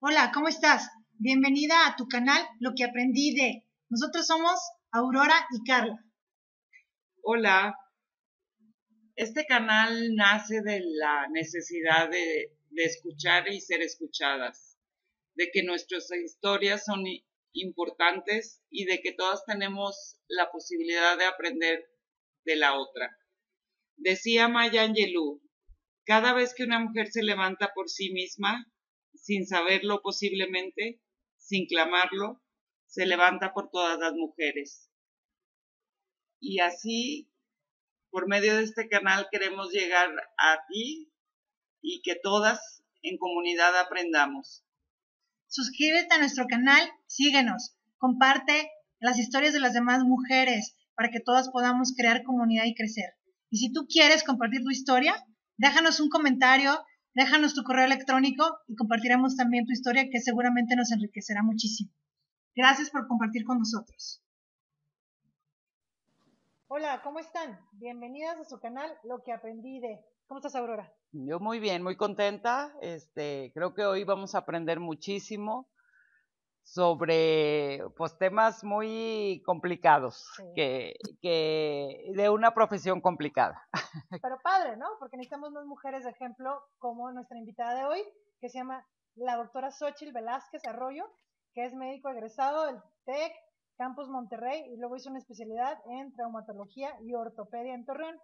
Hola, ¿cómo estás? Bienvenida a tu canal Lo que aprendí de. Nosotros somos Aurora y Carla. Hola, este canal nace de la necesidad de escuchar y ser escuchadas, de que nuestras historias son importantes y de que todas tenemos la posibilidad de aprender de la otra. Decía Maya Angelou, cada vez que una mujer se levanta por sí misma, sin saberlo posiblemente, sin clamarlo, se levanta por todas las mujeres. Y así, por medio de este canal queremos llegar a ti y que todas en comunidad aprendamos. Suscríbete a nuestro canal, síguenos, comparte las historias de las demás mujeres para que todas podamos crear comunidad y crecer. Y si tú quieres compartir tu historia, déjanos un comentario, déjanos tu correo electrónico y compartiremos también tu historia que seguramente nos enriquecerá muchísimo. Gracias por compartir con nosotros. Hola, ¿cómo están? Bienvenidas a su canal Lo que aprendí de. ¿Cómo estás, Aurora? Yo muy bien, muy contenta. Creo que hoy vamos a aprender muchísimo sobre pues temas muy complicados, Sí. que de una profesión complicada. Pero padre, ¿no? Porque necesitamos más mujeres de ejemplo como nuestra invitada de hoy, que se llama la doctora Xochitl Velázquez Arroyo, que es médico egresado del TEC Campus Monterrey y luego hizo una especialidad en traumatología y ortopedia en Torreón.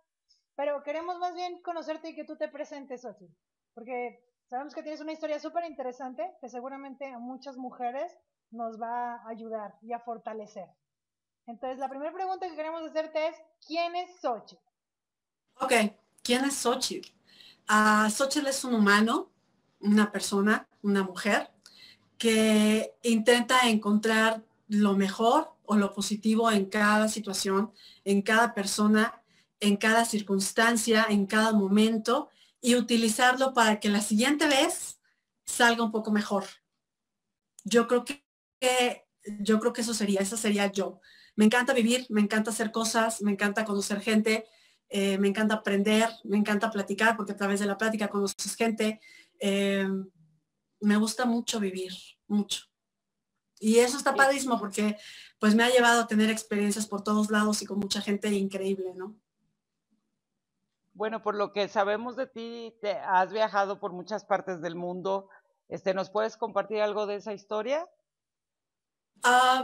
Pero queremos más bien conocerte y que tú te presentes, Xochitl, porque sabemos que tienes una historia súper interesante que seguramente a muchas mujeres nos va a ayudar y a fortalecer. Entonces, la primera pregunta que queremos hacerte es, ¿quién es Xochitl? Ok, ¿quién es Xochitl? Xochitl es un humano, una persona, una mujer, que intenta encontrar lo mejor o lo positivo en cada situación, en cada persona, en cada circunstancia, en cada momento, y utilizarlo para que la siguiente vez salga un poco mejor. Yo creo que, yo creo que esa sería yo. Me encanta vivir, me encanta hacer cosas, me encanta conocer gente, me encanta aprender, me encanta platicar, porque a través de la plática conoces gente. Me gusta mucho vivir, mucho. Y eso está padrísimo porque pues me ha llevado a tener experiencias por todos lados y con mucha gente increíble, ¿no? Bueno, por lo que sabemos de ti, te has viajado por muchas partes del mundo. ¿Nos puedes compartir algo de esa historia?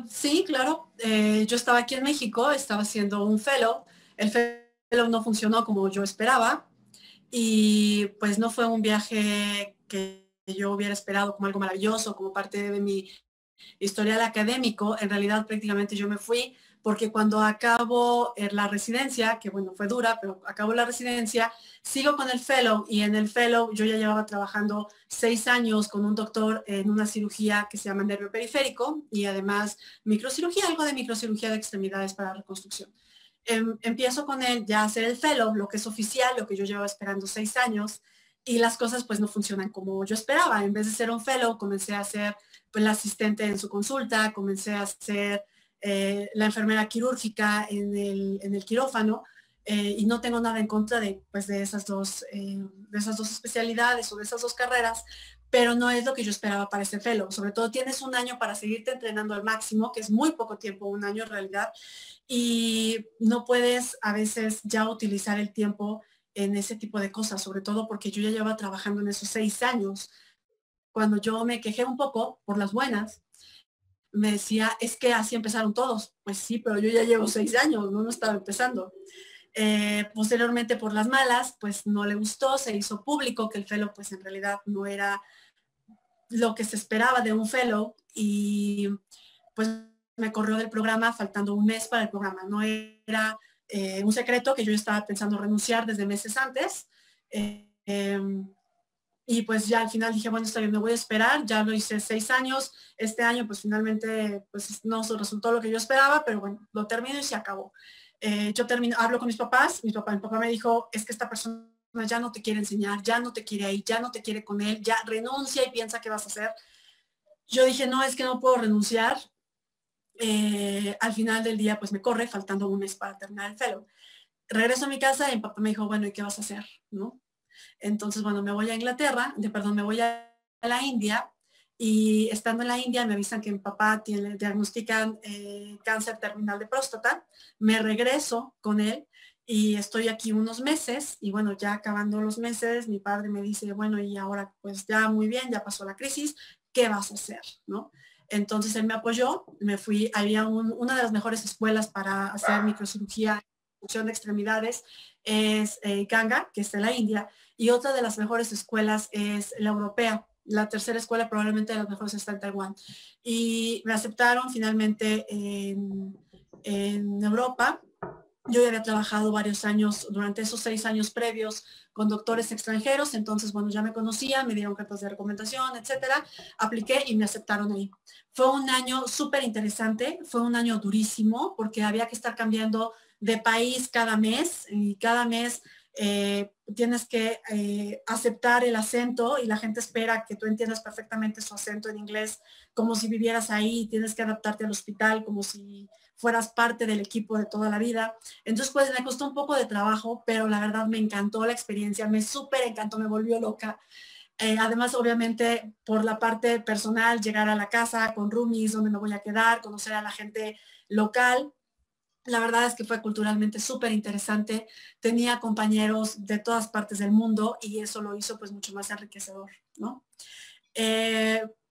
Sí, claro. Yo estaba aquí en México, estaba haciendo un fellow. El fellow no funcionó como yo esperaba y pues no fue un viaje que yo hubiera esperado como algo maravilloso, como parte de mi historial académico. En realidad prácticamente yo me fui porque cuando acabo la residencia, que bueno, fue dura, pero acabo la residencia, sigo con el fellow y en el fellow yo ya llevaba trabajando 6 años con un doctor en una cirugía que se llama nervio periférico y además microcirugía, algo de microcirugía de extremidades para reconstrucción. Empiezo con él ya a hacer el fellow, lo que es oficial, lo que yo llevaba esperando 6 años y las cosas pues no funcionan como yo esperaba. En vez de ser un fellow, comencé a ser pues la asistente en su consulta, comencé a ser la enfermera quirúrgica en el quirófano y no tengo nada en contra pues, de esas dos especialidades o de esas dos carreras, pero no es lo que yo esperaba para este fellow. Sobre todo tienes un año para seguirte entrenando al máximo, que es muy poco tiempo, un año en realidad, y no puedes a veces ya utilizar el tiempo en ese tipo de cosas, sobre todo porque yo ya llevaba trabajando en esos 6 años. Cuando yo me quejé un poco por las buenas, me decía, es que así empezaron todos. Pues sí, pero yo ya llevo 6 años, no estaba empezando. Posteriormente por las malas, pues no le gustó, se hizo público que el fellow pues en realidad no era lo que se esperaba de un fellow y pues me corrió del programa faltando un mes para el programa. No era un secreto que yo estaba pensando renunciar desde meses antes. Y pues ya al final dije, bueno, está bien, me voy a esperar, ya lo hice 6 años, este año pues finalmente pues no resultó lo que yo esperaba, pero bueno, lo termino y se acabó. Yo hablo con mi papá me dijo, es que esta persona ya no te quiere enseñar, ya no te quiere ahí, ya no te quiere con él, ya renuncia y piensa qué vas a hacer. Yo dije, no, es que no puedo renunciar. Al final del día pues me corre, faltando un mes para terminar el fellow. Regreso a mi casa y mi papá me dijo, bueno, ¿y qué vas a hacer? ¿No? Entonces, bueno, me voy a Inglaterra, me voy a la India Y estando en la India me avisan que mi papá le diagnostican cáncer terminal de próstata. Me regreso con él y estoy aquí unos meses y bueno, ya acabando los meses, mi padre me dice, bueno, y ahora pues ya muy bien, ya pasó la crisis, ¿qué vas a hacer? ¿No? Entonces él me apoyó, me fui, había una de las mejores escuelas para hacer microcirugía, reducción de extremidades, es Ganga, que está en la India, y otra de las mejores escuelas es la europea. La tercera escuela probablemente de las mejores está en Taiwán. Y me aceptaron finalmente en Europa. Yo ya había trabajado varios años, durante esos 6 años previos, con doctores extranjeros, entonces, bueno, ya me conocían, me dieron cartas de recomendación, etcétera. Apliqué y me aceptaron ahí. Fue un año súper interesante, fue un año durísimo, porque había que estar cambiando de país cada mes, y cada mes tienes que aceptar el acento y la gente espera que tú entiendas perfectamente su acento en inglés, como si vivieras ahí, tienes que adaptarte al hospital, como si fueras parte del equipo de toda la vida. Entonces, pues me costó un poco de trabajo, pero la verdad me encantó la experiencia, me súper encantó, me volvió loca. Además, obviamente, por la parte personal, llegar a la casa con roomies, donde me voy a quedar, conocer a la gente local. La verdad es que fue culturalmente súper interesante. Tenía compañeros de todas partes del mundo y eso lo hizo pues mucho más enriquecedor, ¿no?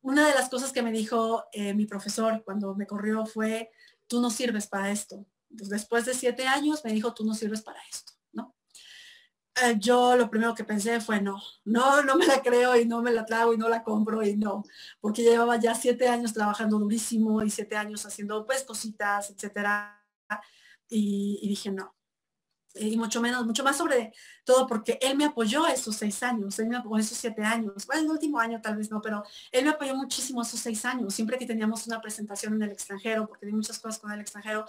Una de las cosas que me dijo mi profesor cuando me corrió fue, tú no sirves para esto. Entonces, después de 7 años me dijo, tú no sirves para esto, ¿no? Yo lo primero que pensé fue, no me la creo y no me la trago y no la compro y no, porque llevaba ya 7 años trabajando durísimo y 7 años haciendo pues cositas, etcétera. Y dije, no, y mucho más sobre todo porque él me apoyó esos 6 años, él me apoyó esos 7 años, bueno, el último año tal vez no, pero él me apoyó muchísimo esos 6 años, siempre que teníamos una presentación en el extranjero, porque di muchas cosas con el extranjero,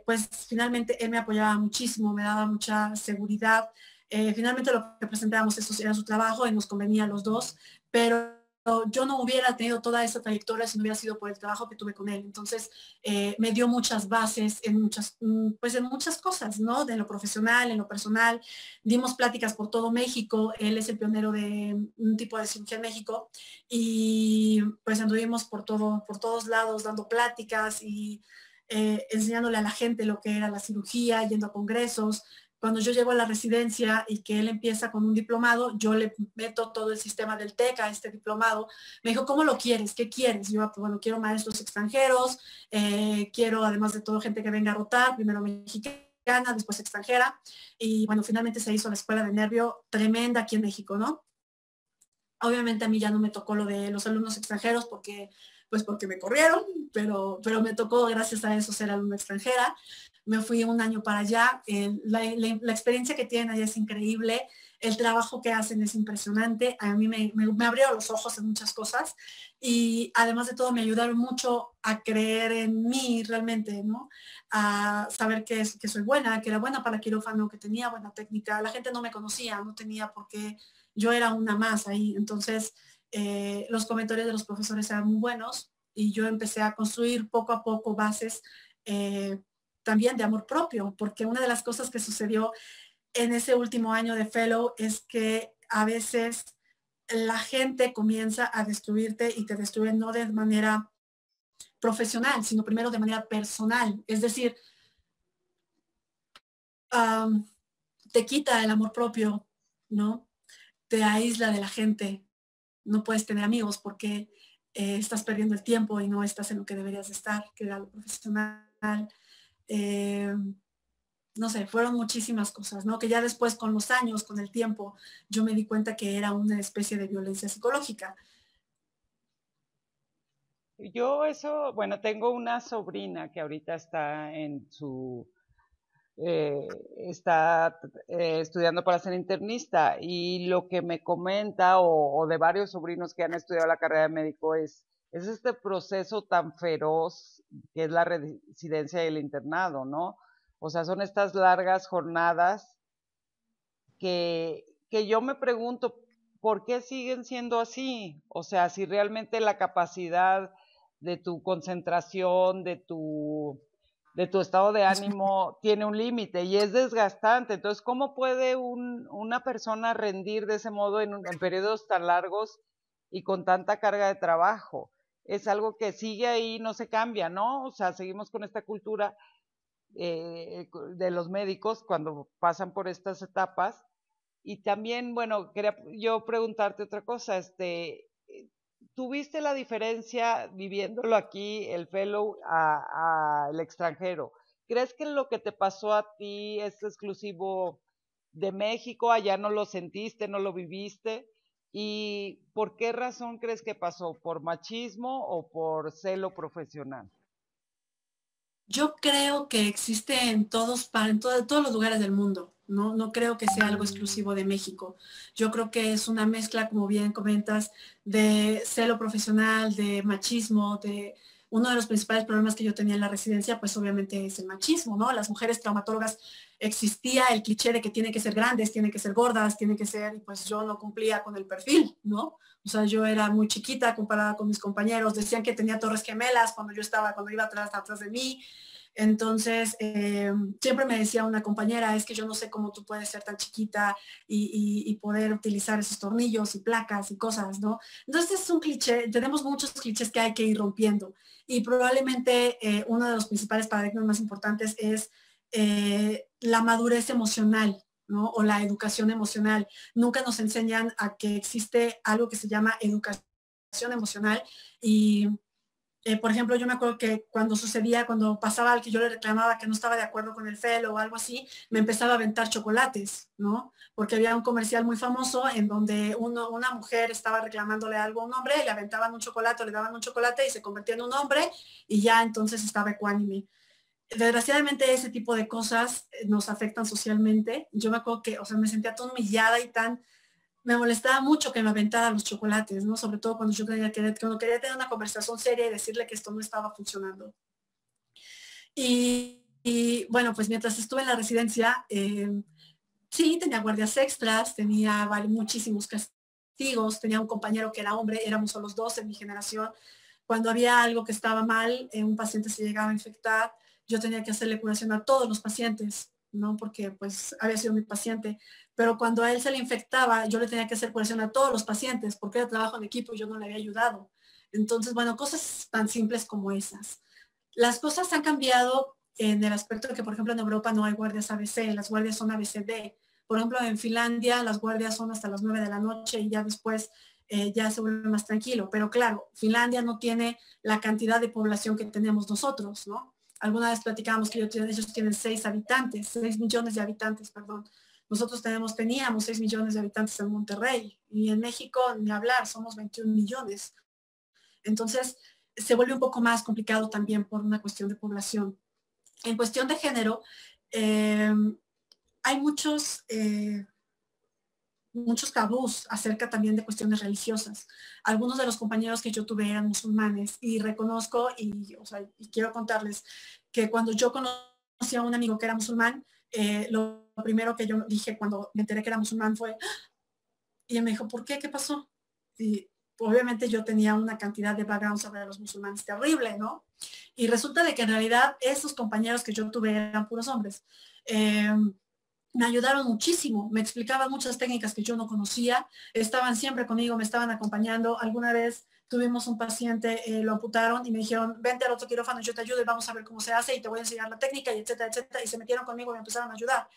pues finalmente él me apoyaba muchísimo, me daba mucha seguridad, finalmente lo que presentábamos eso era su trabajo y nos convenía a los dos, pero yo no hubiera tenido toda esa trayectoria si no hubiera sido por el trabajo que tuve con él. Entonces, me dio muchas bases en muchas, pues en muchas cosas, ¿no? De lo profesional, en lo personal. Dimos pláticas por todo México. Él es el pionero de un tipo de cirugía en México. Y pues anduvimos por todos lados dando pláticas y enseñándole a la gente lo que era la cirugía, yendo a congresos. Cuando yo llego a la residencia y que él empieza con un diplomado, yo le meto todo el sistema del TEC a este diplomado. Me dijo, ¿cómo lo quieres? ¿Qué quieres? Yo, pues, bueno, quiero maestros extranjeros, quiero además de todo gente que venga a rotar, primero mexicana, después extranjera. Y bueno, finalmente se hizo la escuela de nervio tremenda aquí en México, ¿no? Obviamente a mí ya no me tocó lo de los alumnos extranjeros porque me corrieron, pero me tocó gracias a eso ser alumna extranjera. Me fui un año para allá. La experiencia que tienen allá es increíble. El trabajo que hacen es impresionante. A mí me abrieron los ojos en muchas cosas y además de todo me ayudaron mucho a creer en mí realmente, ¿no? A saber que soy buena, que era buena para quirófano, que tenía buena técnica. La gente no me conocía, no tenía por qué, yo era una más ahí. Entonces, los comentarios de los profesores eran muy buenos y yo empecé a construir poco a poco bases también de amor propio, porque una de las cosas que sucedió en ese último año de fellow es que a veces la gente comienza a destruirte y te destruye no de manera profesional, sino primero de manera personal. Es decir, te quita el amor propio, ¿no? Te aísla de la gente, no puedes tener amigos porque estás perdiendo el tiempo y no estás en lo que deberías estar, que era lo profesional. No sé, fueron muchísimas cosas, ¿no? Que ya después con los años, con el tiempo, yo me di cuenta que era una especie de violencia psicológica. Yo eso, bueno, tengo una sobrina que ahorita está en su, está estudiando para ser internista y lo que me comenta o de varios sobrinos que han estudiado la carrera de médico es este proceso tan feroz que es la residencia y el internado, ¿no? O sea, son estas largas jornadas que yo me pregunto, ¿por qué siguen siendo así? O sea, si realmente la capacidad de tu concentración, de tu estado de ánimo tiene un límite y es desgastante. Entonces, ¿cómo puede una persona rendir de ese modo en periodos tan largos y con tanta carga de trabajo. Es algo que sigue ahí, no se cambia, ¿no? O sea, seguimos con esta cultura de los médicos cuando pasan por estas etapas. Y también, bueno, quería yo preguntarte otra cosa, ¿tuviste la diferencia viviéndolo aquí, el fellow, al extranjero? ¿Crees que lo que te pasó a ti es exclusivo de México? Allá no lo sentiste, no lo viviste. ¿Y por qué razón crees que pasó? ¿Por machismo o por celo profesional? Yo creo que existe en todos los lugares del mundo. No, no creo que sea algo exclusivo de México. Yo creo que es una mezcla, como bien comentas, de celo profesional, de machismo, de uno de los principales problemas que yo tenía en la residencia, pues obviamente es el machismo, ¿no? Las mujeres traumatólogas existía el cliché de que tienen que ser grandes, tienen que ser gordas, tienen que ser, y pues yo no cumplía con el perfil, ¿no? O sea, yo era muy chiquita comparada con mis compañeros, decían que tenía torres gemelas cuando iba atrás de mí. Entonces, siempre me decía una compañera, es que yo no sé cómo tú puedes ser tan chiquita y poder utilizar esos tornillos y placas y cosas, ¿no? Entonces es un cliché, tenemos muchos clichés que hay que ir rompiendo. Y probablemente uno de los principales paradigmas más importantes es la madurez emocional, ¿no? O la educación emocional. Nunca nos enseñan a que existe algo que se llama educación emocional y por ejemplo, yo me acuerdo que cuando pasaba al que yo le reclamaba que no estaba de acuerdo con el FEL o algo así, me empezaba a aventar chocolates, ¿no? Porque había un comercial muy famoso en donde una mujer estaba reclamándole algo a un hombre, le aventaban un chocolate, le daban un chocolate y se convertía en un hombre y ya entonces estaba ecuánime. Desgraciadamente ese tipo de cosas nos afectan socialmente. Yo me acuerdo que, o sea, me sentía tan humillada y me molestaba mucho que me aventara los chocolates, ¿no? Sobre todo cuando cuando quería tener una conversación seria y decirle que esto no estaba funcionando. Bueno, pues mientras estuve en la residencia, sí, tenía guardias extras, tenía muchísimos castigos, tenía un compañero que era hombre, éramos solo los dos en mi generación. Cuando había algo que estaba mal, un paciente se llegaba a infectar, yo tenía que hacerle curación a todos los pacientes, ¿no? Porque pues había sido mi paciente. Pero cuando a él se le infectaba, yo le tenía que hacer curación a todos los pacientes porque era trabajo en equipo y yo no le había ayudado. Entonces, bueno, cosas tan simples como esas. Las cosas han cambiado en el aspecto de que, por ejemplo, en Europa no hay guardias ABC, las guardias son ABCD. Por ejemplo, en Finlandia las guardias son hasta las 9 de la noche y ya después ya se vuelve más tranquilo. Pero claro, Finlandia no tiene la cantidad de población que tenemos nosotros, ¿no? Alguna vez platicábamos que ellos tienen 6 habitantes, 6 millones de habitantes, perdón. Nosotros teníamos 6 millones de habitantes en Monterrey y en México, ni hablar, somos 21 millones. Entonces, se vuelve un poco más complicado también por una cuestión de población. En cuestión de género, hay muchos tabús acerca también de cuestiones religiosas. Algunos de los compañeros que yo tuve eran musulmanes y reconozco y quiero contarles que cuando yo conocí a un amigo que era musulmán, lo primero que yo dije cuando me enteré que era musulmán fue, y él me dijo, ¿por qué? ¿Qué pasó? Y obviamente yo tenía una cantidad de background sobre los musulmanes terrible, ¿no? Y resulta de que en realidad esos compañeros que yo tuve eran puros hombres. Me ayudaron muchísimo, me explicaban muchas técnicas que yo no conocía, estaban siempre conmigo, me estaban acompañando. Alguna vez tuvimos un paciente, lo amputaron y me dijeron, vente al otro quirófano, yo te ayudo y vamos a ver cómo se hace y te voy a enseñar la técnica y etcétera, etcétera. Y se metieron conmigo y me empezaron a ayudar.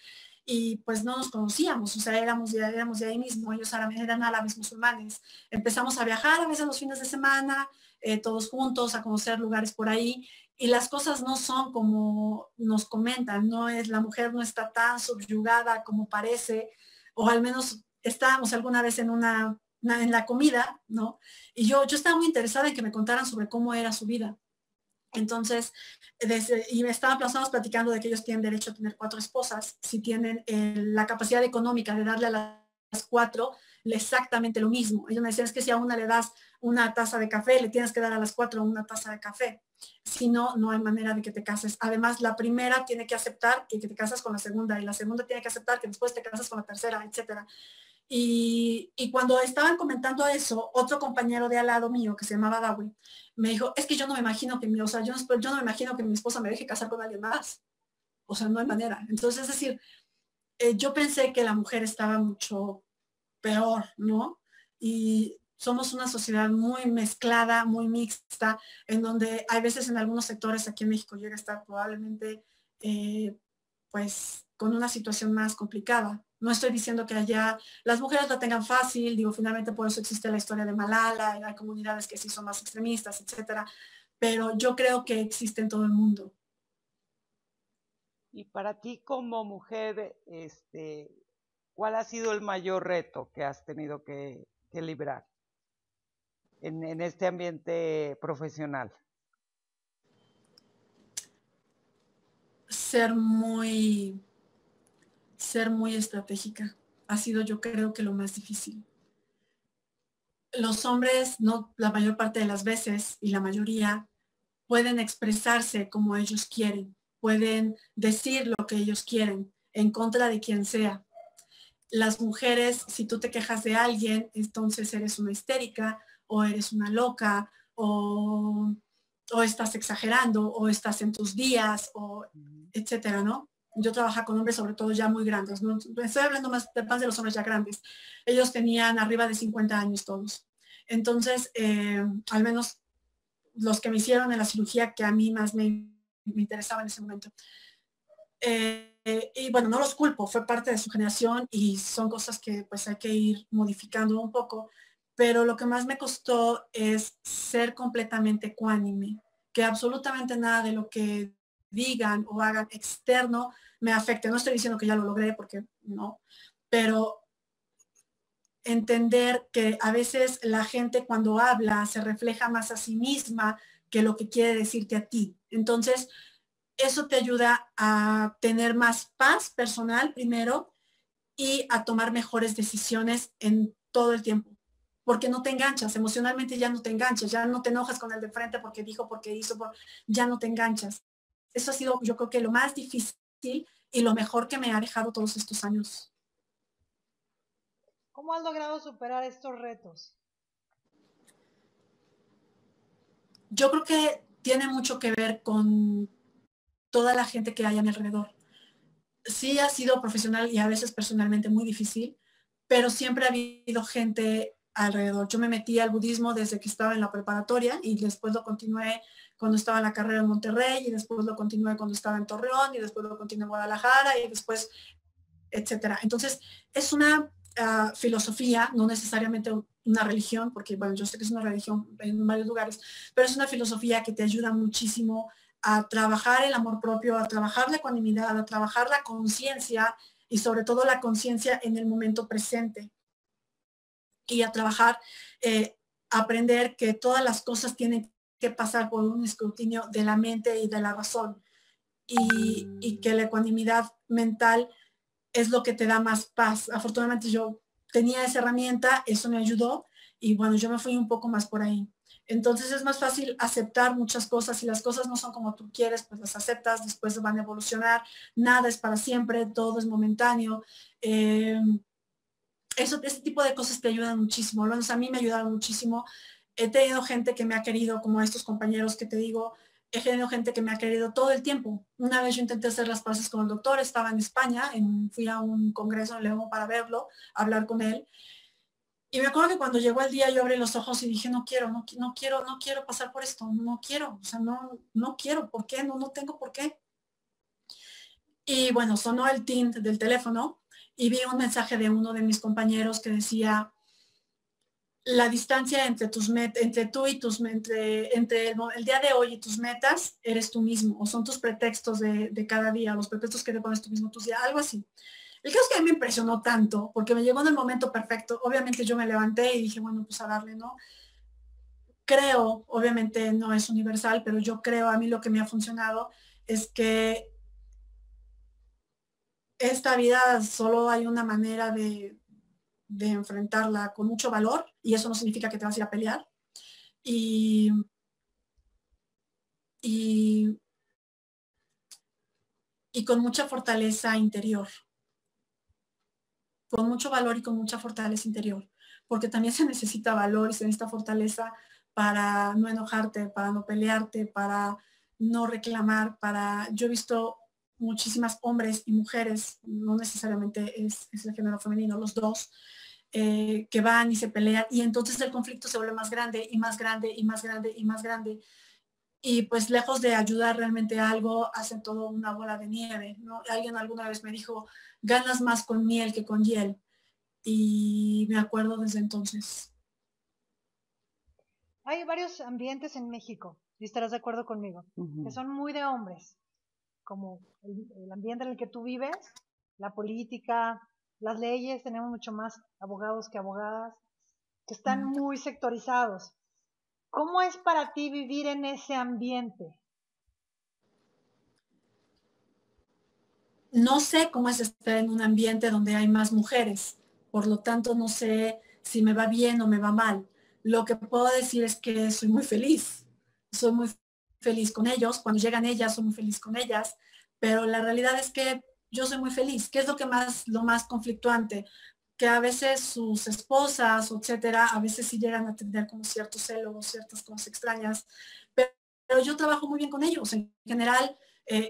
Y pues no nos conocíamos, o sea, éramos de ahí mismo, ellos eran árabes musulmanes. Empezamos a viajar a veces los fines de semana, todos juntos, a conocer lugares por ahí, y las cosas no son como nos comentan, la mujer no está tan subyugada como parece, o al menos estábamos alguna vez en en la comida, ¿no? Y yo estaba muy interesada en que me contaran sobre cómo era su vida. Entonces, y me estábamos platicando de que ellos tienen derecho a tener 4 esposas, si tienen la capacidad económica de darle a las 4 exactamente lo mismo. Ellos me decían, es que si a una le das una taza de café, le tienes que dar a las 4 una taza de café. Si no, no hay manera de que te cases. Además, la primera tiene que aceptar que te casas con la segunda y la segunda tiene que aceptar que después te casas con la tercera, etcétera. Y cuando estaban comentando eso, otro compañero de al lado mío, que se llamaba Dawi, me dijo, es que yo no me imagino yo no me imagino que mi esposa me deje casar con alguien más. O sea, no hay manera. Entonces, es decir, yo pensé que la mujer estaba mucho peor, ¿no? Y somos una sociedad muy mezclada, muy mixta, en donde hay veces en algunos sectores aquí en México llega a estar probablemente pues con una situación más complicada. No estoy diciendo que allá las mujeres la tengan fácil, digo, finalmente por eso existe la historia de Malala, hay comunidades que sí son más extremistas, etcétera, pero yo creo que existe en todo el mundo. Y para ti como mujer, ¿cuál ha sido el mayor reto que has tenido que librar en este ambiente profesional? Ser muy estratégica ha sido, yo creo, que lo más difícil. Los hombres, no la mayor parte de las veces y la mayoría, pueden expresarse como ellos quieren, pueden decir lo que ellos quieren en contra de quien sea. Las mujeres, si tú te quejas de alguien, entonces eres una histérica o eres una loca o estás exagerando o estás en tus días o etcétera, ¿no? Yo trabajaba con hombres sobre todo ya muy grandes, ¿no? Estoy hablando más de los hombres ya grandes. Ellos tenían arriba de 50 años todos. Entonces, al menos los que me hicieron en la cirugía que a mí más me interesaba en ese momento. Y bueno, no los culpo, fue parte de su generación y son cosas que pues hay que ir modificando un poco, pero lo que más me costó es ser completamente ecuánime, que absolutamente nada de lo que digan o hagan externo me afecte. No estoy diciendo que ya lo logré porque no, pero entender que a veces la gente cuando habla se refleja más a sí misma que lo que quiere decirte a ti. Entonces, eso te ayuda a tener más paz personal primero y a tomar mejores decisiones en todo el tiempo. Porque no te enganchas, emocionalmente ya no te enganchas, ya no te enojas con el de frente porque dijo, porque hizo, ya no te enganchas. Eso ha sido, yo creo que lo más difícil y lo mejor que me ha dejado todos estos años. ¿Cómo has logrado superar estos retos? Yo creo que tiene mucho que ver con toda la gente que hay a mi alrededor. Sí ha sido profesional y a veces personalmente muy difícil, pero siempre ha habido gente alrededor. Yo me metí al budismo desde que estaba en la preparatoria y después lo continué cuando estaba en la carrera en Monterrey y después lo continué cuando estaba en Torreón y después lo continué en Guadalajara y después, etcétera. Entonces, es una filosofía, no necesariamente una religión, porque bueno, yo sé que es una religión en varios lugares, pero es una filosofía que te ayuda muchísimo a trabajar el amor propio, a trabajar la ecuanimidad, a trabajar la conciencia y sobre todo la conciencia en el momento presente y a trabajar, aprender que todas las cosas tienen que pasar por un escrutinio de la mente y de la razón y que la ecuanimidad mental es lo que te da más paz. Afortunadamente yo tenía esa herramienta, eso me ayudó y bueno, yo me fui un poco más por ahí. Entonces es más fácil aceptar muchas cosas. Si las cosas no son como tú quieres, pues las aceptas, después van a evolucionar. Nada es para siempre, todo es momentáneo. Ese tipo de cosas te ayudan muchísimo. Al menos a mí me ayudaron muchísimo. He tenido gente que me ha querido, como estos compañeros que te digo, he tenido gente que me ha querido todo el tiempo. Una vez yo intenté hacer las paces con el doctor, estaba en España, fui a un congreso en León para verlo, hablar con él. Y me acuerdo que cuando llegó el día yo abrí los ojos y dije, no quiero, no quiero pasar por esto, no quiero, o sea, no quiero, ¿por qué? No tengo por qué. Y bueno, sonó el tint del teléfono y vi un mensaje de uno de mis compañeros que decía, la distancia entre entre tú y entre el día de hoy y tus metas eres tú mismo, o son tus pretextos de cada día, los pretextos que te pones tú mismo tus días, algo así. El caso es que a mí me impresionó tanto, porque me llegó en el momento perfecto. Obviamente yo me levanté y dije, bueno, pues a darle, ¿no? Creo, obviamente no es universal, pero yo creo, a mí lo que me ha funcionado es que esta vida solo hay una manera de enfrentarla con mucho valor y eso no significa que te vas a ir a pelear. Y, y, y con mucha fortaleza interior, con mucho valor y con mucha fortaleza interior, porque también se necesita valor y se necesita fortaleza para no enojarte, para no pelearte, para no reclamar, yo he visto muchísimas hombres y mujeres, no necesariamente es el género femenino, los dos, que van y se pelean, y entonces el conflicto se vuelve más grande y más grande y más grande y más grande. Y pues lejos de ayudar realmente a algo, hacen todo una bola de nieve, ¿no? Alguien alguna vez me dijo, ganas más con miel que con hiel. Y me acuerdo desde entonces. Hay varios ambientes en México, y estarás de acuerdo conmigo, que son muy de hombres, como el ambiente en el que tú vives, la política, las leyes, tenemos mucho más abogados que abogadas, que están muy sectorizados. ¿Cómo es para ti vivir en ese ambiente? No sé cómo es estar en un ambiente donde hay más mujeres, por lo tanto no sé si me va bien o me va mal. Lo que puedo decir es que soy muy feliz con ellos, cuando llegan ellas soy muy feliz con ellas, pero la realidad es que yo soy muy feliz. ¿Qué es lo más conflictuante? Que a veces sus esposas, etcétera, a veces sí llegan a tener como ciertos celos, ciertas cosas extrañas, pero yo trabajo muy bien con ellos. En general,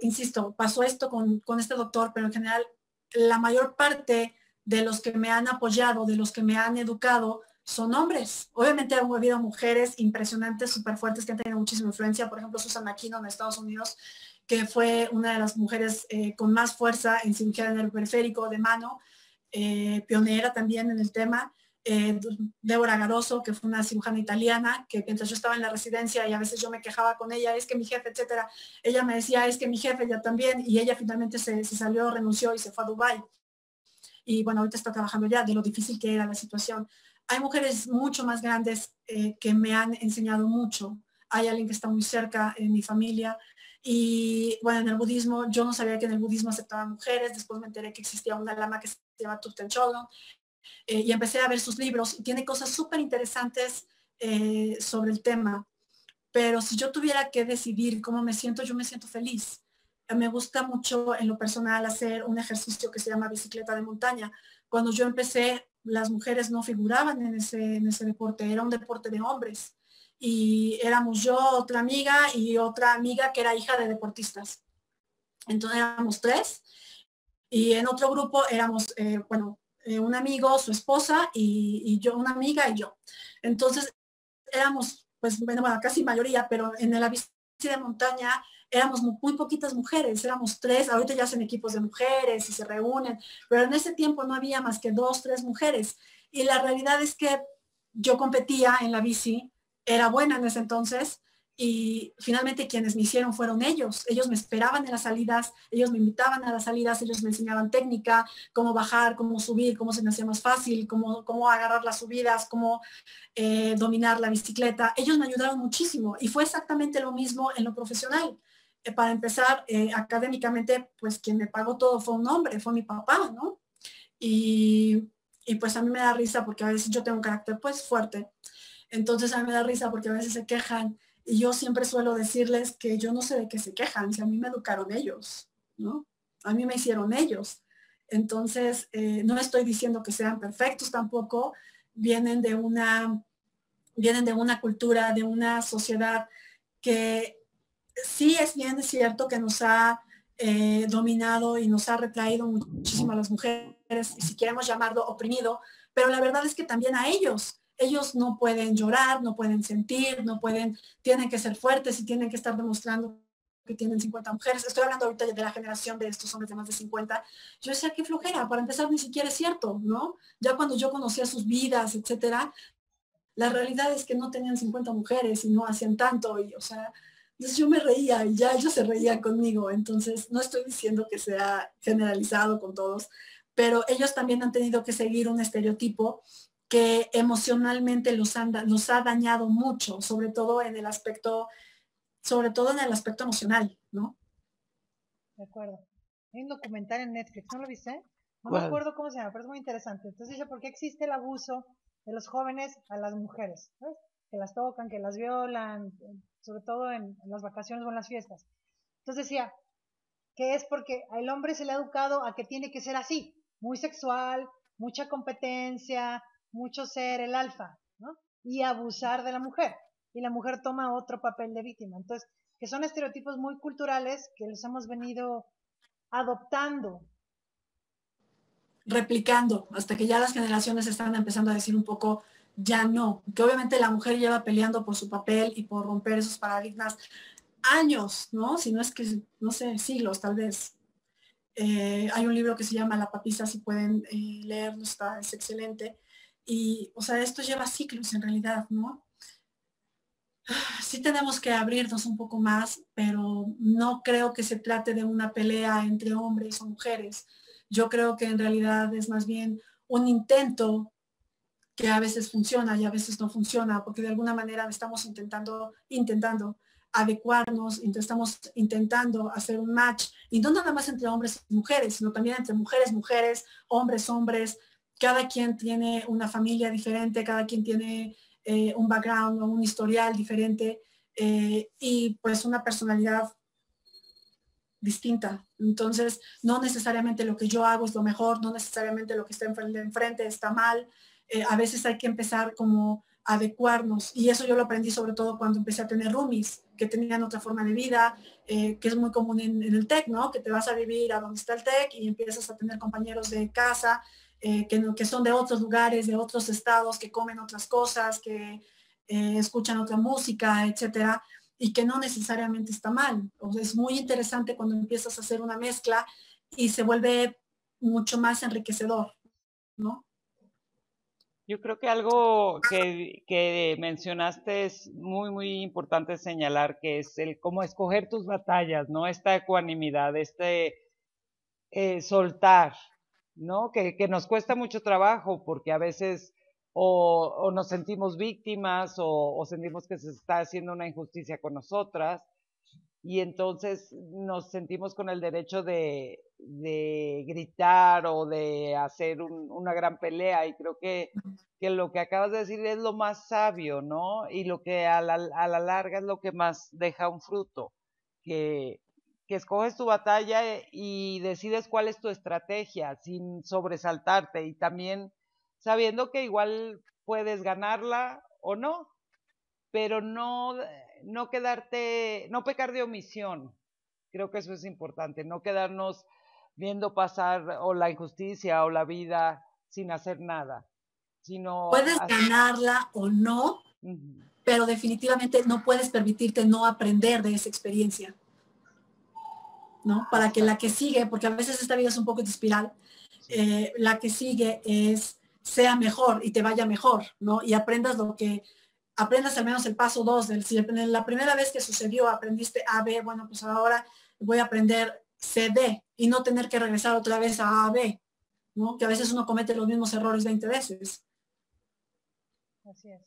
insisto, pasó esto con este doctor, pero en general la mayor parte de los que me han apoyado, de los que me han educado, son hombres. Obviamente han habido mujeres impresionantes, súper fuertes, que han tenido muchísima influencia. Por ejemplo, Susan McKinnon en Estados Unidos, que fue una de las mujeres con más fuerza en cirugía de nervio periférico de mano, pionera también en el tema. Débora Garoso, que fue una cirujana italiana, que mientras yo estaba en la residencia y a veces yo me quejaba con ella, es que mi jefe, etcétera, ella me decía, es que mi jefe ya también, y ella finalmente se salió, renunció y se fue a Dubái. Y bueno, ahorita está trabajando ya, de lo difícil que era la situación. Hay mujeres mucho más grandes que me han enseñado mucho. Hay alguien que está muy cerca en mi familia. Y bueno, en el budismo, yo no sabía que en el budismo aceptaban mujeres, después me enteré que existía una lama que se llama Thupten Chodron, y empecé a ver sus libros y tiene cosas súper interesantes sobre el tema. Pero si yo tuviera que decidir cómo me siento, yo me siento feliz. Me gusta mucho en lo personal hacer un ejercicio que se llama bicicleta de montaña. Cuando yo empecé, las mujeres no figuraban en ese deporte, era un deporte de hombres. Y éramos yo, otra amiga y otra amiga que era hija de deportistas. Entonces éramos tres. Y en otro grupo éramos, un amigo, su esposa y yo, una amiga y yo. Entonces éramos, pues, bueno, casi mayoría, pero en la bici de montaña éramos muy poquitas mujeres, éramos tres, ahorita ya hacen equipos de mujeres y se reúnen, pero en ese tiempo no había más que dos, tres mujeres. Y la realidad es que yo competía en la bici, era buena en ese entonces, y finalmente quienes me hicieron fueron ellos. Ellos me esperaban en las salidas, ellos me invitaban a las salidas, ellos me enseñaban técnica, cómo bajar, cómo subir, cómo se me hacía más fácil, cómo agarrar las subidas, cómo dominar la bicicleta. Ellos me ayudaron muchísimo y fue exactamente lo mismo en lo profesional. Para empezar, académicamente, pues quien me pagó todo fue un hombre, fue mi papá, ¿no? Y pues a mí me da risa porque a veces yo tengo un carácter pues fuerte. Entonces a mí me da risa porque a veces se quejan y yo siempre suelo decirles que yo no sé de qué se quejan, si a mí me educaron ellos, ¿no? A mí me hicieron ellos. Entonces, no estoy diciendo que sean perfectos tampoco, vienen de una cultura, de una sociedad que sí es bien cierto que nos ha dominado y nos ha retraído muchísimo a las mujeres, y si queremos llamarlo oprimido, pero la verdad es que también a ellos. Ellos no pueden llorar, no pueden sentir, tienen que ser fuertes y tienen que estar demostrando que tienen 50 mujeres. Estoy hablando ahorita de la generación de estos hombres de más de 50. Yo decía, qué flojera, para empezar ni siquiera es cierto, ¿no? Ya cuando yo conocía sus vidas, etcétera, la realidad es que no tenían 50 mujeres y no hacían tanto, y o sea, entonces yo me reía y ya ellos se reían conmigo. Entonces no estoy diciendo que sea generalizado con todos, pero ellos también han tenido que seguir un estereotipo que emocionalmente los ha dañado mucho, sobre todo en el aspecto emocional, ¿no? De acuerdo. Hay un documental en Netflix, ¿no lo viste? No me acuerdo cómo se llama, pero es muy interesante. Entonces dice, ¿por qué existe el abuso de los jóvenes a las mujeres? ¿Ves? Que las tocan, que las violan, sobre todo en las vacaciones o en las fiestas. Entonces decía, que es porque al hombre se le ha educado a que tiene que ser así, muy sexual, mucha competencia, mucho ser el alfa, ¿no? Y abusar de la mujer. Y la mujer toma otro papel de víctima. Entonces, que son estereotipos muy culturales que los hemos venido adoptando. replicando hasta que ya las generaciones están empezando a decir un poco, ya no, que obviamente la mujer lleva peleando por su papel y por romper esos paradigmas años, ¿no? Si no es que, no sé, siglos tal vez. Hay un libro que se llama La papisa, si pueden leerlo, es excelente. Y, o sea, esto lleva ciclos en realidad, ¿no? Sí tenemos que abrirnos un poco más, pero no creo que se trate de una pelea entre hombres o mujeres. Yo creo que en realidad es más bien un intento que a veces funciona y a veces no funciona, porque de alguna manera estamos intentando adecuarnos, estamos intentando hacer un match, y no nada más entre hombres y mujeres, sino también entre mujeres, mujeres, hombres, hombres. Cada quien tiene una familia diferente, cada quien tiene un background o un historial diferente, y pues una personalidad distinta. Entonces, no necesariamente lo que yo hago es lo mejor, no necesariamente lo que está enfrente está mal. A veces hay que empezar como a adecuarnos, y eso yo lo aprendí sobre todo cuando empecé a tener roomies que tenían otra forma de vida, que es muy común en el TEC, ¿no? Que te vas a vivir a donde está el TEC y empiezas a tener compañeros de casa que son de otros lugares, de otros estados, que comen otras cosas, que escuchan otra música, etcétera, y que no necesariamente está mal. O sea, es muy interesante cuando empiezas a hacer una mezcla y se vuelve mucho más enriquecedor, ¿no? Yo creo que algo que mencionaste es muy, muy importante señalar, que es el cómo escoger tus batallas, ¿no? Esta ecuanimidad, soltar, ¿no? Que nos cuesta mucho trabajo porque a veces o nos sentimos víctimas o sentimos que se está haciendo una injusticia con nosotras y entonces nos sentimos con el derecho de gritar o de hacer una gran pelea, y creo que lo que acabas de decir es lo más sabio, ¿no? Y lo que a la larga es lo que más deja un fruto, que, que escoges tu batalla y decides cuál es tu estrategia sin sobresaltarte, y también sabiendo que igual puedes ganarla o no, pero no quedarte, no pecar de omisión. Creo que eso es importante, no quedarnos viendo pasar o la injusticia o la vida sin hacer nada, sino Puedes ganarla o no, uh-huh. pero definitivamente no puedes permitirte no aprender de esa experiencia, ¿no? Para Exacto. que la que sigue, porque a veces esta vida es un poco de espiral, la que sigue sea mejor y te vaya mejor, ¿no? Y aprendas al menos el paso 2, si la primera vez que sucedió aprendiste A, B, bueno, pues ahora voy a aprender C, D, y no tener que regresar otra vez a B, ¿no? Que a veces uno comete los mismos errores 20 veces. Así es.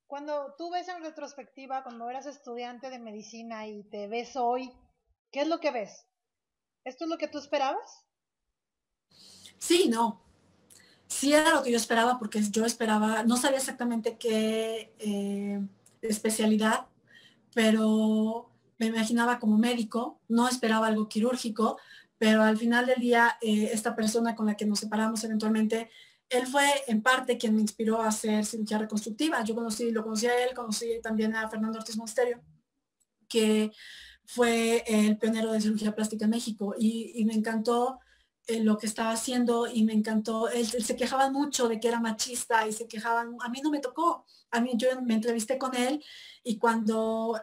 Cuando tú ves en retrospectiva, cuando eras estudiante de medicina y te ves hoy, ¿qué es lo que ves? ¿Esto es lo que tú esperabas? Sí, no. Sí era lo que yo esperaba, porque yo esperaba, no sabía exactamente qué especialidad, pero me imaginaba como médico, no esperaba algo quirúrgico, pero al final del día, esta persona con la que nos separamos eventualmente, él fue en parte quien me inspiró a hacer cirugía reconstructiva. Lo conocí a él, conocí también a Fernando Ortiz Monasterio, que fue el pionero de cirugía plástica en México, y me encantó lo que estaba haciendo, y me encantó. Él se quejaban mucho de que era machista y se quejaban, a mí no me tocó, yo me entrevisté con él, y cuando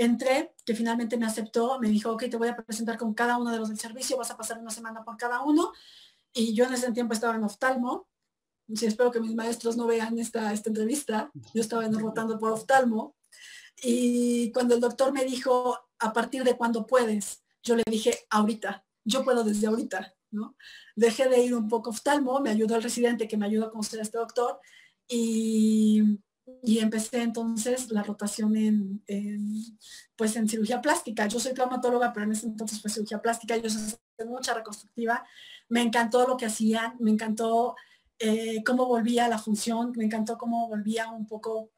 entré, que finalmente me aceptó, me dijo, ok, te voy a presentar con cada uno de los del servicio, vas a pasar una semana por cada uno, y yo en ese tiempo estaba en oftalmo. Sí, espero que mis maestros no vean esta entrevista. Yo estaba rotando por oftalmo, y cuando el doctor me dijo, ¿a partir de cuándo puedes? Yo le dije, ahorita, yo puedo desde ahorita, ¿no? Dejé de ir un poco oftalmo, me ayudó el residente que me ayudó a conocer a este doctor, y empecé entonces la rotación pues en cirugía plástica. Yo soy traumatóloga, pero en ese entonces fue cirugía plástica. Yo hice mucha reconstructiva. Me encantó lo que hacían, me encantó cómo volvía la función, me encantó cómo volvía un poco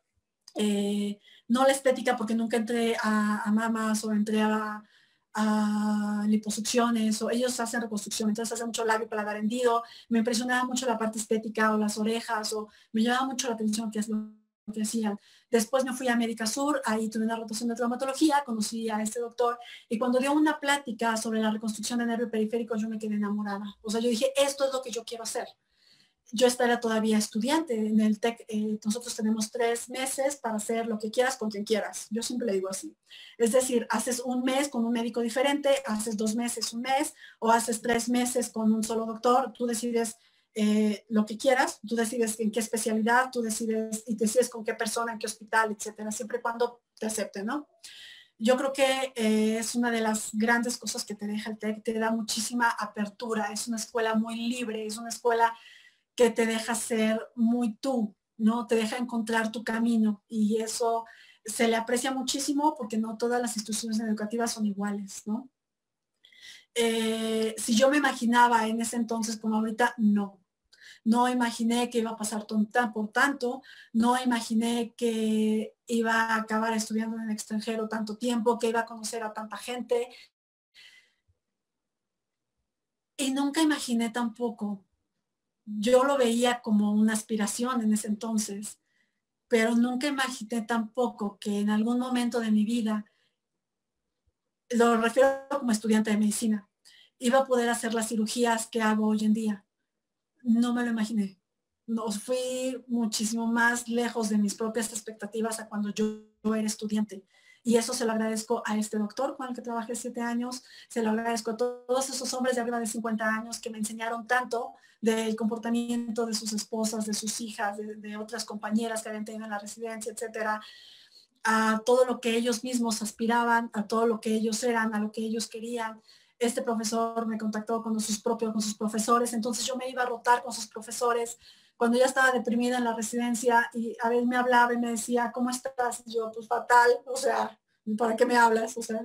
no la estética, porque nunca entré a mamas o entré a liposucciones, o ellos hacen reconstrucción, entonces hacen mucho labio paladar hendido. Me impresionaba mucho la parte estética o las orejas, o me llamaba mucho la atención que es lo que hacían. Después me fui a América Sur, ahí tuve una rotación de traumatología, conocí a este doctor y cuando dio una plática sobre la reconstrucción de nervio periférico yo me quedé enamorada. O sea, yo dije, esto es lo que yo quiero hacer. Yo estaba todavía estudiante en el TEC, nosotros tenemos 3 meses para hacer lo que quieras con quien quieras. Yo siempre le digo así. Es decir, haces un mes con un médico diferente, haces 2 meses, un mes, o haces 3 meses con un solo doctor. Tú decides lo que quieras, tú decides en qué especialidad, tú decides y decides con qué persona, en qué hospital, etcétera, siempre y cuando te acepten, ¿no? Yo creo que es una de las grandes cosas que te deja el TEC, te da muchísima apertura, es una escuela muy libre, es una escuela que te deja ser muy tú, ¿no? Te deja encontrar tu camino y eso se le aprecia muchísimo porque no todas las instituciones educativas son iguales, ¿no? Si yo me imaginaba en ese entonces como ahorita, no. No imaginé que iba a pasar por tanto, no imaginé que iba a acabar estudiando en el extranjero tanto tiempo, que iba a conocer a tanta gente. Y nunca imaginé tampoco, yo lo veía como una aspiración en ese entonces, pero nunca imaginé tampoco que en algún momento de mi vida, lo refiero como estudiante de medicina, iba a poder hacer las cirugías que hago hoy en día. No me lo imaginé. No, fui muchísimo más lejos de mis propias expectativas a cuando yo era estudiante. Y eso se lo agradezco a este doctor con el que trabajé 7 años, se lo agradezco a todos esos hombres de arriba de 50 años que me enseñaron tanto del comportamiento de sus esposas, de sus hijas, de otras compañeras que habían tenido en la residencia, etcétera, a todo lo que ellos mismos aspiraban, a todo lo que ellos eran, a lo que ellos querían. Este profesor me contactó con sus profesores, entonces yo me iba a rotar con sus profesores. Cuando ya estaba deprimida en la residencia y a veces me hablaba y me decía, ¿cómo estás? Y yo, pues fatal, o sea, ¿para qué me hablas? O sea,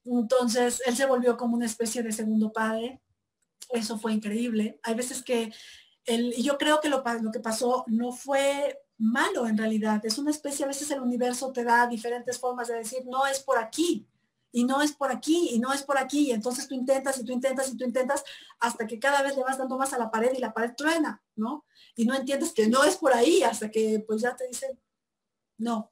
entonces él se volvió como una especie de segundo padre. Eso fue increíble. Hay veces que yo creo que lo que pasó no fue malo en realidad. Es una especie, a veces el universo te da diferentes formas de decir, no es por aquí, y no es por aquí, y no es por aquí. Y entonces tú intentas y tú intentas y tú intentas hasta que cada vez le vas dando más a la pared y la pared truena, ¿no? Y no entiendes que no es por ahí hasta que pues ya te dicen, no.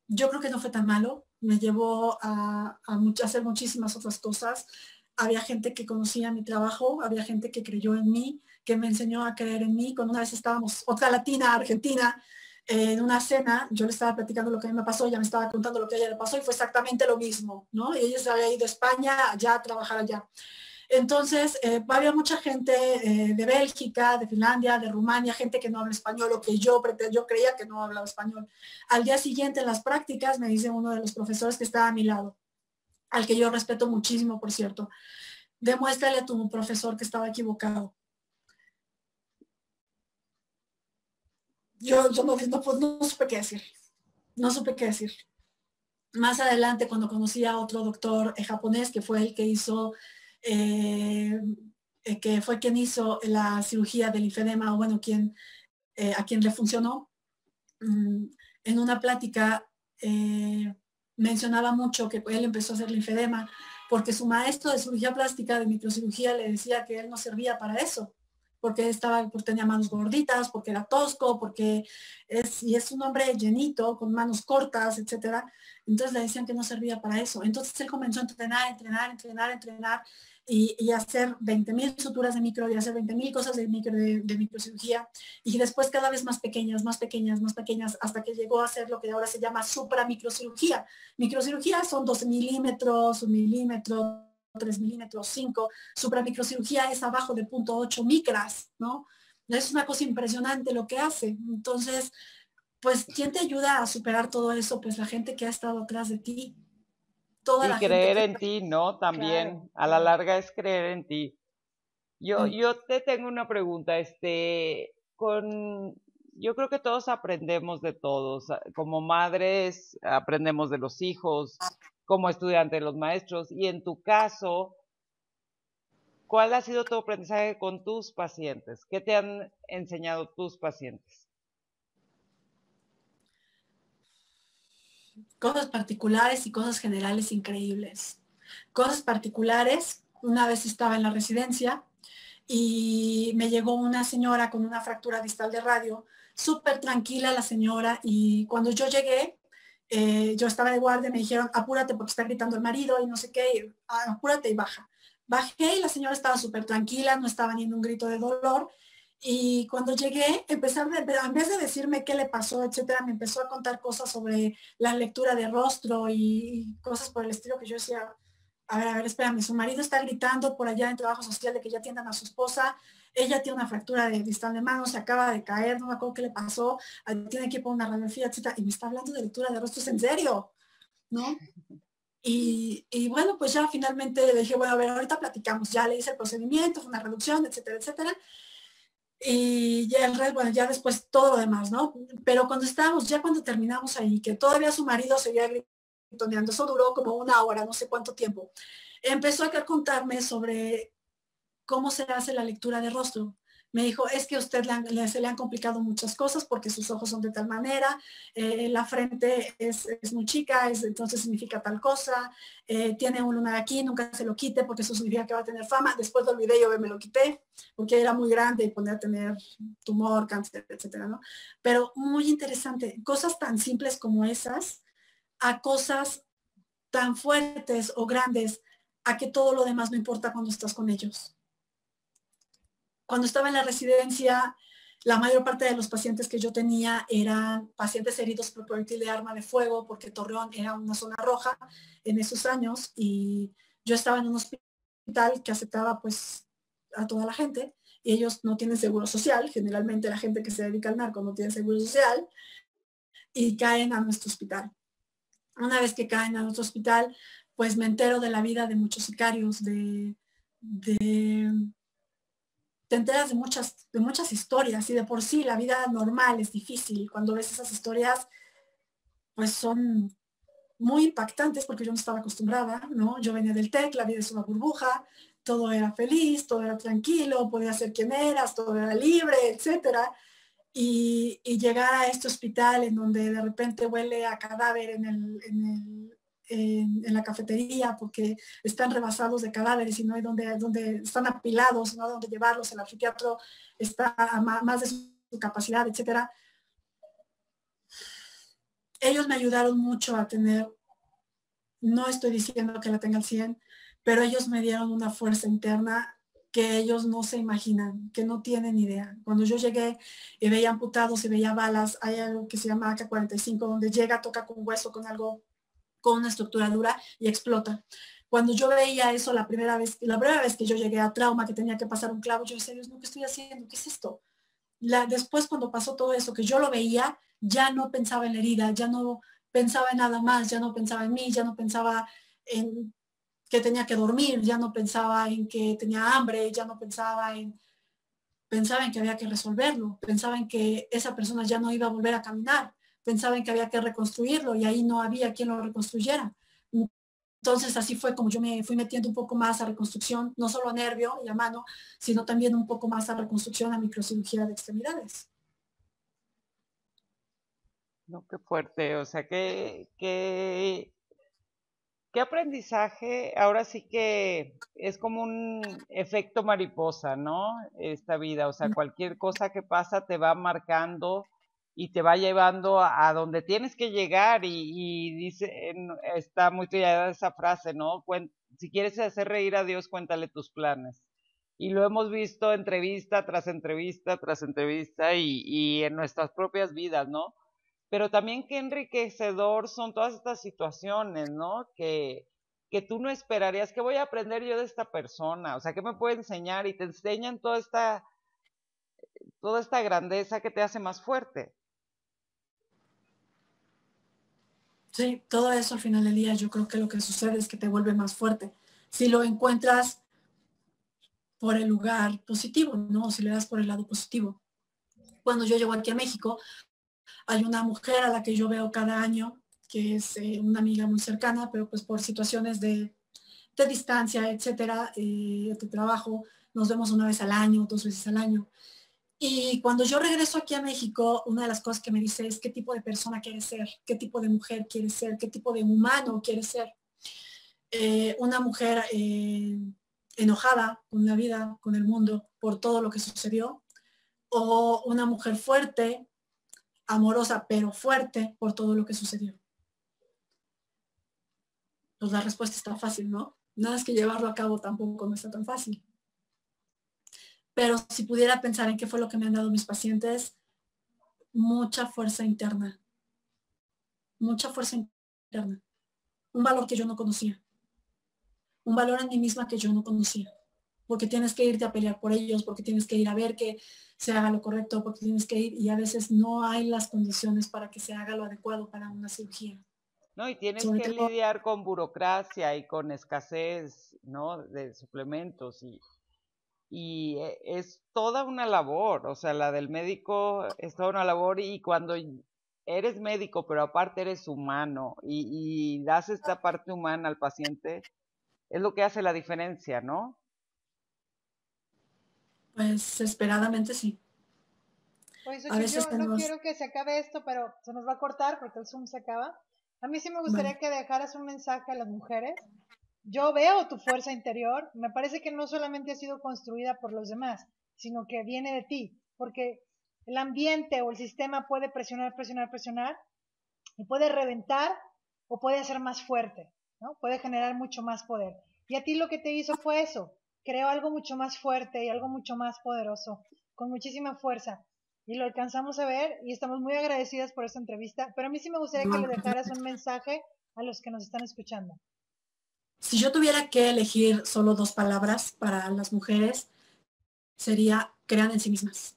Yo creo que no fue tan malo. Me llevó a hacer muchísimas otras cosas. Había gente que conocía mi trabajo, había gente que creyó en mí, que me enseñó a creer en mí. Cuando una vez estábamos, otra latina, argentina, en una cena, yo le estaba platicando lo que a mí me pasó, ella me estaba contando lo que a ella le pasó y fue exactamente lo mismo, ¿no? Y ella se había ido a España ya a trabajar allá. Entonces, había mucha gente de Bélgica, de Finlandia, de Rumania, gente que no habla español o que yo creía que no hablaba español. Al día siguiente, en las prácticas, me dice uno de los profesores que estaba a mi lado, al que yo respeto muchísimo, por cierto, demuéstrale a tu profesor que estaba equivocado. Yo no supe qué decir. No supe qué decir. Más adelante, cuando conocí a otro doctor japonés, que fue el que hizo... que fue quien hizo la cirugía del linfedema, o bueno, a quien le funcionó, en una plática mencionaba mucho que él empezó a hacer linfedema porque su maestro de cirugía plástica, de microcirugía, le decía que él no servía para eso, porque tenía manos gorditas, porque era tosco, porque es un hombre llenito, con manos cortas, etcétera. Entonces le decían que no servía para eso. Entonces él comenzó a entrenar y hacer 20,000 suturas de micro y hacer 20,000 cosas de microcirugía y después cada vez más pequeñas, hasta que llegó a hacer lo que ahora se llama supramicrocirugía. Microcirugía son 12 milímetros, 1 milímetro, 3 milímetros, 5. Supramicrocirugía es abajo de 0.8 micras, ¿no? Es una cosa impresionante lo que hace. Entonces, pues, ¿quién te ayuda a superar todo eso? Pues la gente que ha estado atrás de ti. Toda Y la gente creer que... en ti, ¿no? También, Claro. a la larga es creer en ti. Yo te tengo una pregunta, yo creo que todos aprendemos de todos. Como madres aprendemos de los hijos, como estudiante de los maestros. Y en tu caso, ¿cuál ha sido tu aprendizaje con tus pacientes? ¿Qué te han enseñado tus pacientes? Cosas particulares y cosas generales increíbles. Cosas particulares, una vez estaba en la residencia y me llegó una señora con una fractura distal de radio súper tranquila la señora, y cuando yo llegué, yo estaba de guardia, me dijeron, apúrate porque está gritando el marido y no sé qué, y, apúrate y baja. Bajé y la señora estaba súper tranquila, no estaba ni en un grito de dolor. Y cuando llegué, en vez de decirme qué le pasó, etcétera, me empezó a contar cosas sobre la lectura de rostro y cosas por el estilo que yo decía, a ver, espérame, su marido está gritando por allá en trabajo social de que ya atiendan a su esposa, ella tiene una fractura de distal de mano, se acaba de caer, no me acuerdo qué le pasó, tiene que ir por una radiografía, etcétera, y me está hablando de lectura de rostros en serio, ¿no? Y bueno, pues ya finalmente le dije, bueno, a ver, ahorita platicamos, ya le hice el procedimiento, fue una reducción, etcétera, etcétera. Y ya el resto, bueno, ya después todo lo demás, ¿no? Pero cuando estábamos, ya cuando terminamos ahí, que todavía su marido seguía gritoneando, eso duró como una hora, no sé cuánto tiempo, empezó a contarme sobre cómo se hace la lectura de rostro. Me dijo, es que a usted se le han complicado muchas cosas porque sus ojos son de tal manera, la frente es muy chica, entonces significa tal cosa, tiene un lunar aquí, nunca se lo quite porque eso significa que va a tener fama. Después lo olvidé, yo me lo quité porque era muy grande y podía tener tumor, cáncer, etcétera, ¿no? Pero muy interesante, cosas tan simples como esas a cosas tan fuertes o grandes a que todo lo demás no importa cuando estás con ellos. Cuando estaba en la residencia, la mayor parte de los pacientes que yo tenía eran pacientes heridos por proyectil de arma de fuego, porque Torreón era una zona roja en esos años, y yo estaba en un hospital que aceptaba pues a toda la gente, y ellos no tienen seguro social, generalmente la gente que se dedica al narco no tiene seguro social, y caen a nuestro hospital. Una vez que caen a nuestro hospital, pues me entero de la vida de muchos sicarios, te enteras de muchas historias, y de por sí la vida normal es difícil. Cuando ves esas historias, pues son muy impactantes porque yo no estaba acostumbrada, ¿no? Yo venía del TEC, la vida es una burbuja, todo era feliz, todo era tranquilo, podías ser quien eras, todo era libre, etcétera. Y llegar a este hospital en donde de repente huele a cadáver en la cafetería porque están rebasados de cadáveres y no hay donde están apilados, no hay donde llevarlos, el anfiteatro está a más de su capacidad, etcétera. Ellos me ayudaron mucho a tener, no estoy diciendo que la tenga al 100, pero ellos me dieron una fuerza interna que ellos no se imaginan, que no tienen idea. Cuando yo llegué y veía amputados y veía balas, hay algo que se llama AK-45, donde llega, toca con hueso, con algo, con una estructura dura y explota. Cuando yo veía eso la primera vez que yo llegué a trauma, que tenía que pasar un clavo, yo decía, Dios, no, ¿qué estoy haciendo? ¿Qué es esto? Después, cuando pasó todo eso, que yo lo veía, ya no pensaba en la herida, ya no pensaba en nada más, ya no pensaba en mí, ya no pensaba en que tenía que dormir, ya no pensaba en que tenía hambre, ya no pensaba en que había que resolverlo, pensaba en que esa persona ya no iba a volver a caminar, pensaba en que había que reconstruirlo y ahí no había quien lo reconstruyera. Entonces así fue como yo me fui metiendo un poco más a reconstrucción, no solo a nervio y a mano, sino también un poco más a reconstrucción, a microcirugía de extremidades. No, qué fuerte, o sea, qué aprendizaje. Ahora sí que es como un efecto mariposa, ¿no? Esta vida, o sea, cualquier cosa que pasa te va marcando y te va llevando a donde tienes que llegar y dice, está muy trillada esa frase, ¿no? Si quieres hacer reír a Dios, cuéntale tus planes. Y lo hemos visto entrevista tras entrevista tras entrevista y en nuestras propias vidas, ¿no? Pero también qué enriquecedor son todas estas situaciones, ¿no? Que tú no esperarías, ¿qué voy a aprender yo de esta persona? O sea, ¿qué me puede enseñar? Y te enseñan toda esta grandeza que te hace más fuerte. Sí, todo eso al final del día yo creo que lo que sucede es que te vuelve más fuerte. Si lo encuentras por el lugar positivo, ¿no? O si le das por el lado positivo. Cuando yo llego aquí a México, hay una mujer a la que yo veo cada año, que es una amiga muy cercana, pero pues por situaciones de distancia, etcétera, de trabajo, nos vemos una vez al año, 2 veces al año. Y cuando yo regreso aquí a México, una de las cosas que me dice es qué tipo de persona quieres ser, qué tipo de mujer quieres ser, qué tipo de humano quieres ser. Una mujer enojada con la vida, con el mundo, por todo lo que sucedió, o una mujer fuerte, amorosa, pero fuerte por todo lo que sucedió. Pues la respuesta está fácil, ¿no? Nada es que llevarlo a cabo tampoco no está tan fácil. Pero si pudiera pensar en qué fue lo que me han dado mis pacientes, mucha fuerza interna. Mucha fuerza interna. Un valor que yo no conocía. Un valor en mí misma que yo no conocía. Porque tienes que irte a pelear por ellos, porque tienes que ir a ver que se haga lo correcto, porque tienes que ir y a veces no hay las condiciones para que se haga lo adecuado para una cirugía. No, y tienes Sobre que todo, lidiar con burocracia y con escasez, ¿no? De suplementos y es toda una labor, o sea, la del médico es toda una labor y cuando eres médico, pero aparte eres humano y das esta parte humana al paciente, es lo que hace la diferencia, ¿no? pues esperadamente sí. Pues, A Xochitl, veces yo se no nos... quiero que se acabe esto, pero se nos va a cortar porque el Zoom se acaba. A mí sí me gustaría Vale. que dejaras un mensaje a las mujeres. Yo veo tu fuerza interior. Me parece que no solamente ha sido construida por los demás, sino que viene de ti, porque el ambiente o el sistema puede presionar, presionar, presionar y puede reventar o puede hacer más fuerte, ¿no? Puede generar mucho más poder. Y a ti lo que te hizo fue eso, creó algo mucho más fuerte y algo mucho más poderoso, con muchísima fuerza. Y lo alcanzamos a ver y estamos muy agradecidas por esta entrevista, pero a mí sí me gustaría que le dejaras un mensaje a los que nos están escuchando. Si yo tuviera que elegir solo 2 palabras para las mujeres, sería crean en sí mismas.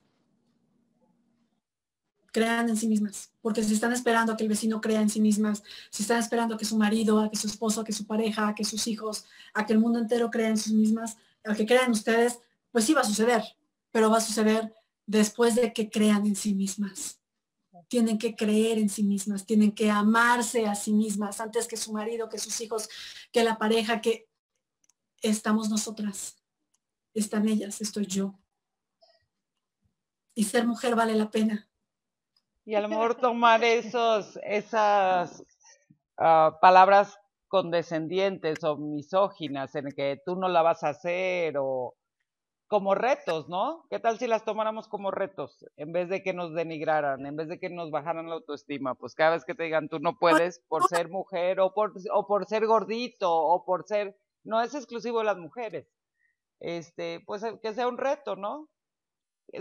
Crean en sí mismas, porque si están esperando a que el vecino crea en sí mismas, si están esperando a que su marido, a que su esposo, a que su pareja, a que sus hijos, a que el mundo entero crea en sí mismas, a que crean ustedes, pues sí va a suceder, pero va a suceder después de que crean en sí mismas. Tienen que creer en sí mismas, tienen que amarse a sí mismas antes que su marido, que sus hijos, que la pareja, que estamos nosotras, están ellas, estoy yo. Y ser mujer vale la pena. Y a lo mejor tomar esas palabras condescendientes o misóginas en que tú no la vas a hacer o como retos, ¿no? ¿Qué tal si las tomáramos como retos en vez de que nos denigraran, en vez de que nos bajaran la autoestima? Pues cada vez que te digan tú no puedes por ser mujer o por ser gordito o por ser, no es exclusivo de las mujeres, pues que sea un reto, ¿no?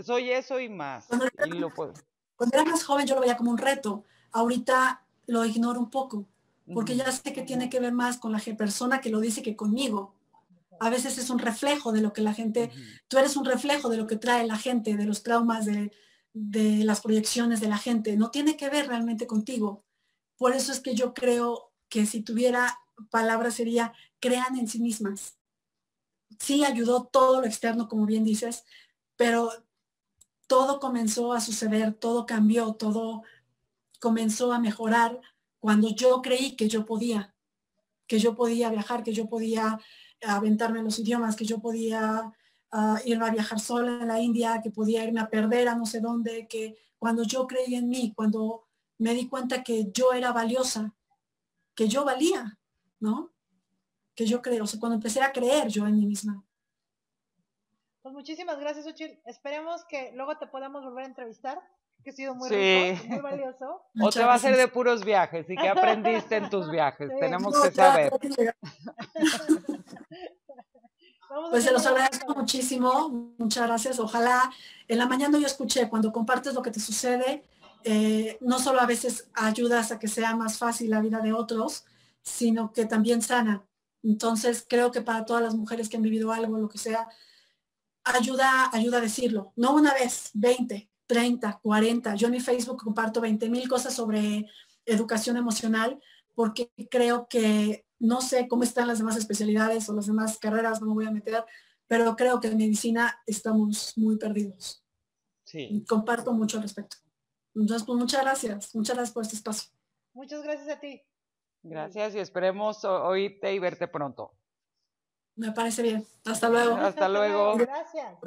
Soy eso y más, y lo puedo. Cuando era más joven yo lo veía como un reto. Ahorita lo ignoro un poco, porque Uh-huh. ya sé que tiene que ver más con la persona que lo dice que conmigo. A veces es un reflejo de lo que la gente, Uh-huh. tú eres un reflejo de lo que trae la gente, de los traumas, de las proyecciones de la gente. No tiene que ver realmente contigo. Por eso es que yo creo que si tuviera palabras sería crean en sí mismas. Sí ayudó todo lo externo, como bien dices, pero todo comenzó a suceder, todo cambió, todo comenzó a mejorar cuando yo creí que yo podía viajar, que yo podía aventarme los idiomas, que yo podía irme a viajar sola en la India, que podía irme a perder a no sé dónde, que cuando yo creí en mí, cuando me di cuenta que yo era valiosa, que yo valía, ¿no? Que yo creo, o sea, cuando empecé a creer yo en mí misma. Pues muchísimas gracias, Xochitl. Esperemos que luego te podamos volver a entrevistar, que ha sido muy rico, Sí. muy valioso. O te Muchas va a ser de gracias. puros viajes. ¿Y qué aprendiste en tus viajes? Sí. Tenemos No, que saber. Vamos Pues se haciendo los la agradezco cuenta. muchísimo, muchas gracias. Ojalá en la mañana yo escuché, cuando compartes lo que te sucede, no solo a veces ayudas a que sea más fácil la vida de otros, sino que también sana. Entonces creo que para todas las mujeres que han vivido algo, lo que sea, ayuda a decirlo. No una vez, 20, 30, 40. Yo en mi Facebook comparto 20,000 cosas sobre educación emocional porque creo que no sé cómo están las demás especialidades o las demás carreras, no me voy a meter, pero creo que en medicina estamos muy perdidos. Sí. Comparto mucho al respecto. Entonces, pues muchas gracias por este espacio. Muchas gracias a ti. Gracias y esperemos oírte y verte pronto. Me parece bien. Hasta luego. Hasta luego. Gracias.